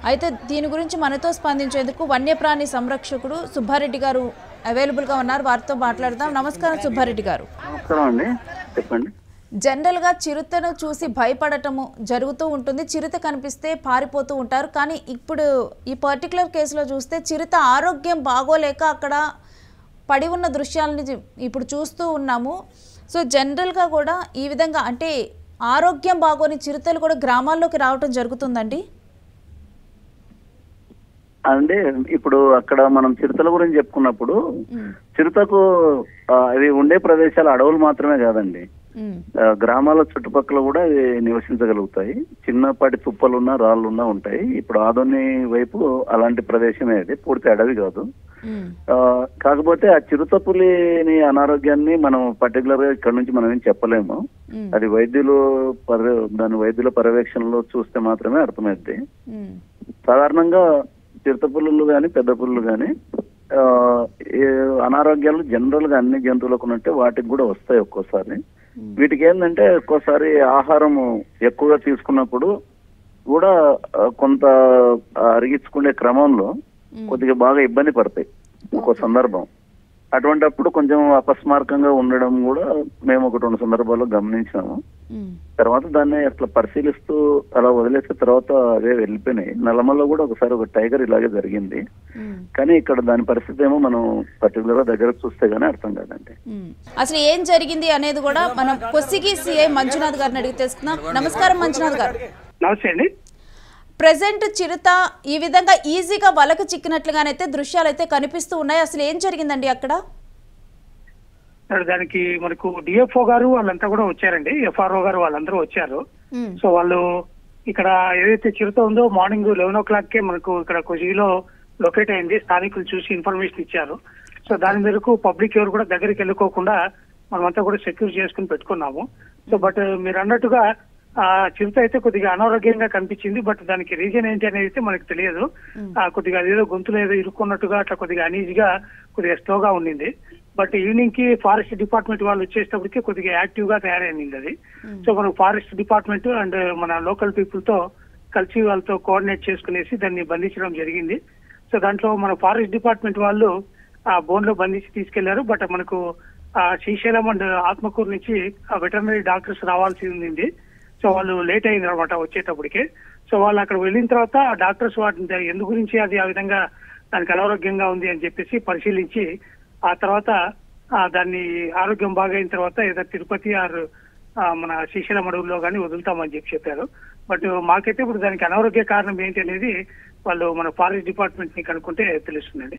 అయితే దీని గురించి మనతో స్పందించేందుకు వన్యప్రాణి సంరక్షకుడు సుబ్బారెడ్డి గారు అవైలబుల్గా ఉన్నారు. వారితో మాట్లాడదాం. నమస్కారం సుబ్బారెడ్డి గారు. నమస్కారం అండి, చెప్పండి. జనరల్గా చిరుతను చూసి భయపడటము జరుగుతూ ఉంటుంది. చిరుత కనిపిస్తే పారిపోతూ ఉంటారు. కానీ ఇప్పుడు ఈ పర్టికులర్ కేసులో చూస్తే చిరుత ఆరోగ్యం బాగోలేక అక్కడ పడి ఉన్న దృశ్యాలని ఇప్పుడు చూస్తూ ఉన్నాము. సో జనరల్గా కూడా ఈ విధంగా అంటే ఆరోగ్యం బాగోని చిరుతలు కూడా గ్రామాల్లోకి రావటం జరుగుతుందండి. అంటే ఇప్పుడు అక్కడ మనం చిరుతల గురించి చెప్పుకున్నప్పుడు చిరుతకు అవి ఉండే ప్రదేశాలు అడవులు మాత్రమే కాదండి, గ్రామాల చుట్టుపక్కల కూడా అవి నివసించగలుగుతాయి. చిన్నపాటి తుప్పలున్నా రాళ్ళున్నా ఉంటాయి. ఇప్పుడు ఆదోని వైపు అలాంటి ప్రదేశమే, అది పూర్తి అడవి కాదు. కాకపోతే ఆ చిరుత పులిని అనారోగ్యాన్ని మనం పర్టికులర్ గా ఇక్కడ నుంచి మనం ఏం చెప్పలేము. అది దాని వైద్యుల పర్యవేక్షణలో చూస్తే మాత్రమే అర్థమైద్ది. సాధారణంగా చిరుత పులులు కానీ పెద్ద పులులు కానీ అనారోగ్యాలు జనరల్ గా అన్ని జంతువులకు ఉన్నట్టే వాటికి కూడా వస్తాయి ఒక్కోసారి. వీటికి ఏంటంటే ఒక్కోసారి ఆహారం ఎక్కువగా తీసుకున్నప్పుడు కూడా కొంత అరిగించుకునే క్రమంలో కొద్దిగా బాగా ఇబ్బంది పడతాయి ఒక్కో సందర్భం. అటువంటిప్పుడు కొంచెం అపస్మారకంగా ఉండడం కూడా మేము 1-2 సందర్భాల్లో గమనించాము. తర్వాత దాన్ని అట్లా పరిశీలిస్తూ అలా వదిలేసిన తర్వాత అదే వెళ్ళిపోయినాయి. నల్లమల్లో కూడా ఒకసారి ఒక టైగర్ ఇలాగే జరిగింది. కానీ ఇక్కడ దాని పరిస్థితి ఏమో మనం పర్టికులర్ గా దగ్గర చూస్తే గానీ అర్థం కాదండి. అసలు ఏం జరిగింది అనేది కూడా మనం కొస్సిగి సిఐ మంజునాథ్ గారిని అడిగి తెలుసుకుందాం. నమస్కారం మంజునాథ్ గారు. నమస్తే అండి. ప్రెసెంట్ చిరుత ఈ విధంగా ఈజీగా వలకు చిక్కినట్లుగానైతే దృశ్యాలు అయితే కనిపిస్తూ ఉన్నాయి. అసలు ఏం జరిగిందండి అక్కడ? దానికి మనకు డిఎఫ్ఓ గారు వాళ్ళంతా కూడా వచ్చారండి, ఎఫ్ఆర్ఓ గారు వాళ్ళందరూ వచ్చారు. సో వాళ్ళు ఇక్కడ ఏదైతే చిరుత ఉందో మార్నింగ్ 11 o'clockకే మనకు ఇక్కడ కొసిగిలో లొకేట్ అయింది. స్థానికులు చూసి ఇన్ఫర్మేషన్ ఇచ్చారు. సో దాని మేరకు పబ్లిక్ ఎవరు కూడా దగ్గరికి వెళ్ళుకోకుండా మనమంతా కూడా సెక్యూర్ చేసుకుని పెట్టుకున్నాము. సో బట్ మీరు అన్నట్టుగా చిరుత అయితే కొద్దిగా అనారోగ్యంగా కనిపించింది. బట్ దానికి రీజన్ ఏంటి అనేది అయితే మనకు తెలియదు. కొద్దిగా అదేదో గొంతులో ఏదో ఇరుక్కున్నట్టుగా అట్లా కొద్దిగా అనీజీగా కొద్దిగా స్లోగా ఉండింది. బట్ ఈవినింగ్ కి ఫారెస్ట్ డిపార్ట్మెంట్ వాళ్ళు వచ్చేటప్పటికి కొద్దిగా యాక్టివ్ గా తయారైంది అది. సో మనం ఫారెస్ట్ డిపార్ట్మెంట్ అండ్ మన లోకల్ పీపుల్ తో కలిసి వాళ్ళతో కోఆర్డినేట్ చేసుకునేసి దాన్ని బంధించడం జరిగింది. సో దాంట్లో మన ఫారెస్ట్ డిపార్ట్మెంట్ వాళ్ళు ఆ బోన్ లో బంధించి తీసుకెళ్లారు. బట్ మనకు శ్రీశైలం అండ్ ఆత్మకూరు నుంచి వెటర్నరీ డాక్టర్స్ రావాల్సి ఉంది. సో వాళ్ళు లేట్ అయింది అనమాట వచ్చేటప్పటికే. సో వాళ్ళు అక్కడ వెళ్ళిన తర్వాత డాక్టర్స్ వాటిని ఎందు గురించి అది ఆ విధంగా దానికి అనారోగ్యంగా ఉంది అని చెప్పేసి పరిశీలించి ఆ తర్వాత దాన్ని ఆరోగ్యం బాగైన తర్వాత ఏదో తిరుపతి ఆర్ మన శ్రీశైలం అడవుల్లో కానీ వదులుతామని చెప్పారు. బట్ మాకైతే ఇప్పుడు దానికి అనారోగ్య కారణం ఏంటి అనేది వాళ్ళు మన ఫారెస్ట్ డిపార్ట్మెంట్ ని కనుక్కుంటే తెలుస్తుందండి.